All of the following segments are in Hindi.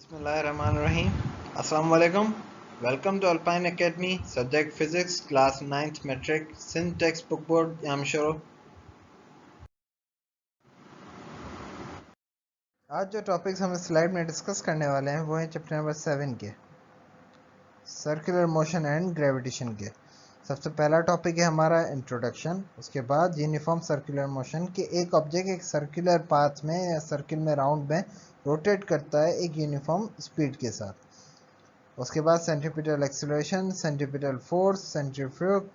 Bismillahirrahmanirrahim. Assalamu alaikum. Welcome to Alpine Academy. Subject Physics, Class 9th Metric, Sindh Textbook Board. I'm Shoro. आज जो टॉपिक्स हम स्लाइड में डिस्कस करने वाले हैं वो है चैप्टर नंबर 7 के सर्कुलर मोशन एंड ग्रेविटेशन के। सबसे पहला टॉपिक है हमारा इंट्रोडक्शन। उसके बाद यूनिफॉर्म सर्कुलर मोशन के एक ऑब्जेक्ट एक सर्कुलर पाथ में या सर्किल में राउंड में रोटेट करता है एक यूनिफॉर्म स्पीड के साथ। उसके बाद centripetal acceleration, centripetal force, centrifuge.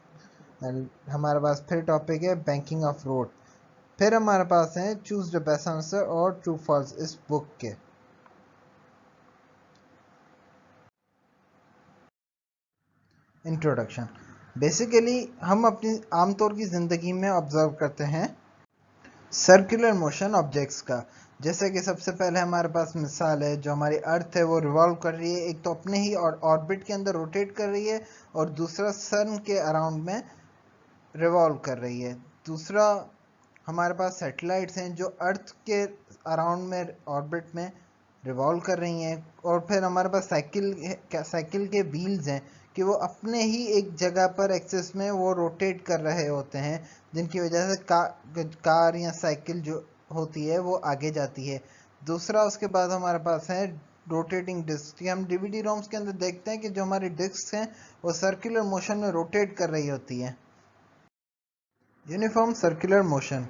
हमारे पास फिर टॉपिक है बैंकिंग ऑफ रोड। फिर हमारे पास है चूज द बेस्ट आंसर और ट्रू फॉल्स इस बुक के। इंट्रोडक्शन। बेसिकली हम अपनी आमतौर की ज़िंदगी में ऑब्जर्व करते हैं सर्कुलर मोशन ऑब्जेक्ट्स का। जैसे कि सबसे पहले हमारे पास मिसाल है, जो हमारी अर्थ है वो रिवॉल्व कर रही है, एक तो अपने ही ऑर्बिट के अंदर रोटेट कर रही है और दूसरा सन के अराउंड में रिवॉल्व कर रही है। दूसरा हमारे पास सैटेलाइट्स हैं जो अर्थ के अराउंड में ऑर्बिट में रिवॉल्व कर रही हैं। और फिर हमारे पास साइकिल के व्हील्स हैं कि वो अपने ही एक जगह पर एक्सिस में वो रोटेट कर रहे होते हैं, जिनकी वजह से कार या साइकिल जो होती है वो आगे जाती है। दूसरा उसके बाद हमारे पास है रोटेटिंग डिस्क। हम डीवीडी रोम्स के अंदर देखते हैं कि जो हमारी डिस्क हैं वो सर्कुलर मोशन में रोटेट कर रही होती है। यूनिफॉर्म सर्कुलर मोशन,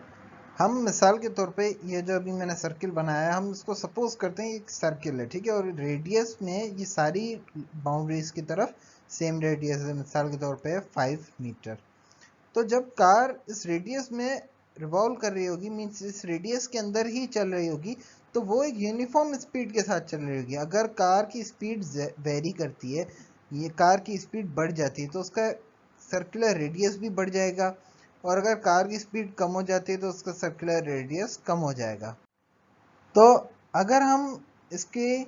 हम मिसाल के तौर पे ये जो अभी मैंने सर्किल बनाया है, हम इसको सपोज करते हैं एक सर्किल है, ठीक है, और रेडियस में ये सारी बाउंड्रीज की तरफ सेम रेडियस है। मिसाल के तौर पे 5 मीटर। तो जब कार इस रेडियस में रिवॉल्व कर रही होगी, मीन्स इस रेडियस के अंदर ही चल रही होगी, तो वो एक यूनिफॉर्म स्पीड के साथ चल रही होगी। अगर कार की स्पीड वेरी करती है, ये कार की स्पीड बढ़ जाती है, तो उसका सर्कुलर रेडियस भी बढ़ जाएगा। और अगर कार की स्पीड कम हो जाती है तो उसका सर्कुलर रेडियस कम हो जाएगा। तो अगर हम इसके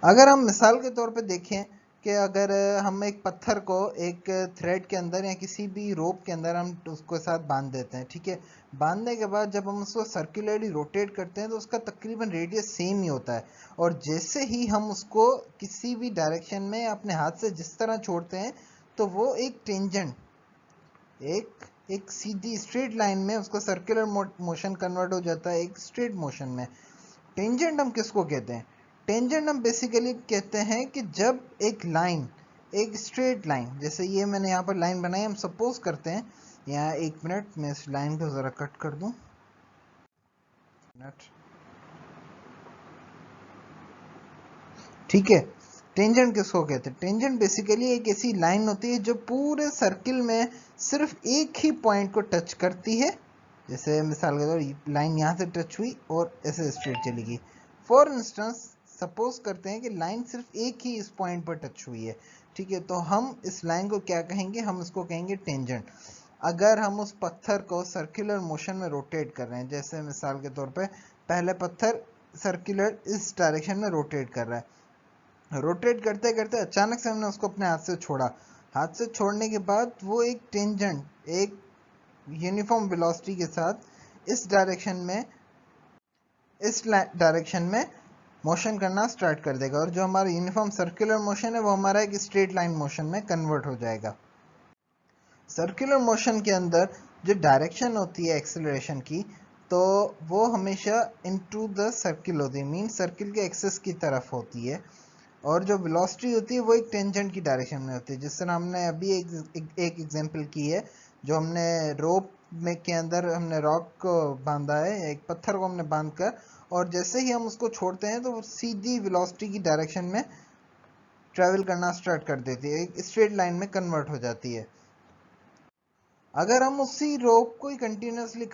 अगर हम मिसाल के तौर पे देखें कि अगर हम एक पत्थर को एक थ्रेड के अंदर या किसी भी रोप के अंदर हम उसके साथ बांध देते हैं, ठीक है, बांधने के बाद जब हम उसको सर्कुलरली रोटेट करते हैं तो उसका तकरीबन रेडियस सेम ही होता है। और जैसे ही हम उसको किसी भी डायरेक्शन में अपने हाथ से जिस तरह छोड़ते हैं तो वो एक टेंजेंट, एक सीधी स्ट्रेट लाइन में उसका सर्कुलर मोशन कन्वर्ट हो जाता है एक स्ट्रेट मोशन में। टेंजेंट हम किसको कहते हैं? टेंजेंट हम बेसिकली कहते हैं कि जब एक लाइन, एक स्ट्रेट लाइन, जैसे ये मैंने यहाँ पर लाइन बनाई, हम सपोज करते हैं यहाँ, एक मिनट मैं इस लाइन को ज़रा कट कर दूँ। ठीक है, टेंजेंट किसको कहते हैं? टेंजेंट बेसिकली एक ऐसी लाइन होती है जो पूरे सर्किल में सिर्फ एक ही पॉइंट को टच करती है। जैसे मिसाल के तौर लाइन यहाँ से टच हुई और ऐसे स्ट्रेट चली गई। फॉर इंस्टेंस सपोज करते हैं कि लाइन सिर्फ एक ही इस पॉइंट पर टच हुई है, ठीक है, तो हम इस लाइन को क्या कहेंगे? हम इसको कहेंगे टेंजेंट। अगर हम उस पत्थर को सर्कुलर मोशन में रोटेट कर रहे हैं, जैसे मिसाल के तौर पे पहले पत्थर सर्कुलर इस डायरेक्शन में रोटेट कर रहा है, रोटेट करते करते अचानक से हमने उसको अपने हाथ से छोड़ा। हाथ से छोड़ने के बाद वो एक टेंजेंट, एक यूनिफॉर्म वेलोसिटी के साथ इस डायरेक्शन में मोशन करना स्टार्ट कर देगा। और जो हमारा यूनिफॉर्म सर्कुलर मोशन है वो हमारा एक स्ट्रेट लाइन मोशन में कन्वर्ट हो जाएगा। सर्कुलर मोशन के अंदर जो डायरेक्शन होती है एक्सेलरेशन की, तो वो हमेशा इनटू द सर्किल होती है, मीन सर्किल के एक्सिस की तरफ होती है। और जो वेलोसिटी होती है वो एक टेंजेंट की डायरेक्शन में होती है। जिस तरह हमने अभी एक एग्जांपल की है, जो हमने रोप में के अंदर हमने रॉक को बांधा है, एक पत्थर को हमने बांध कर, और जैसे ही हम उसको छोड़ते हैं तो वो सीधी वेलोसिटी की डायरेक्शन में ट्रेवल करना स्टार्ट कर देती है, एक स्ट्रेट लाइन में कन्वर्ट हो जाती है। अगर हम उसी रोप को ही कंटिन्यूसली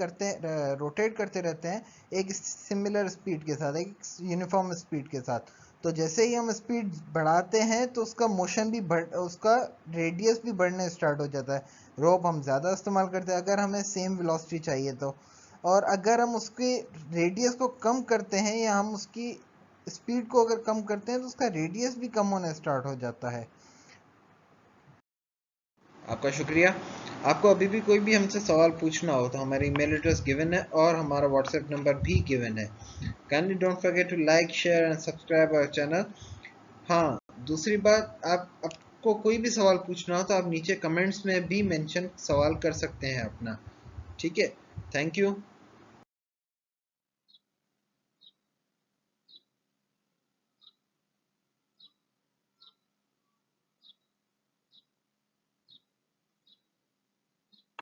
रोटेट करते रहते हैं एक सिमिलर स्पीड के साथ, एक यूनिफॉर्म स्पीड के साथ, तो जैसे ही हम स्पीड बढ़ाते हैं तो उसका मोशन भी उसका रेडियस भी बढ़ने स्टार्ट हो जाता है। रोप हम ज़्यादा इस्तेमाल करते हैं अगर हमें सेम वेलोसिटी चाहिए तो। और अगर हम उसके रेडियस को कम करते हैं या हम उसकी स्पीड को अगर कम करते हैं तो उसका रेडियस भी कम होने स्टार्ट हो जाता है। आपका शुक्रिया। आपको अभी भी कोई भी हमसे सवाल पूछना हो तो हमारी ईमेल एड्रेस गिवन है और हमारा व्हाट्सएप नंबर भी गिवन है। Kindly don't forget to like, share and subscribe our channel. हाँ, दूसरी बात, आपको कोई भी सवाल पूछना हो तो आप नीचे कमेंट्स में भी मेंशन सवाल कर सकते हैं अपना। ठीक है, थैंक यू।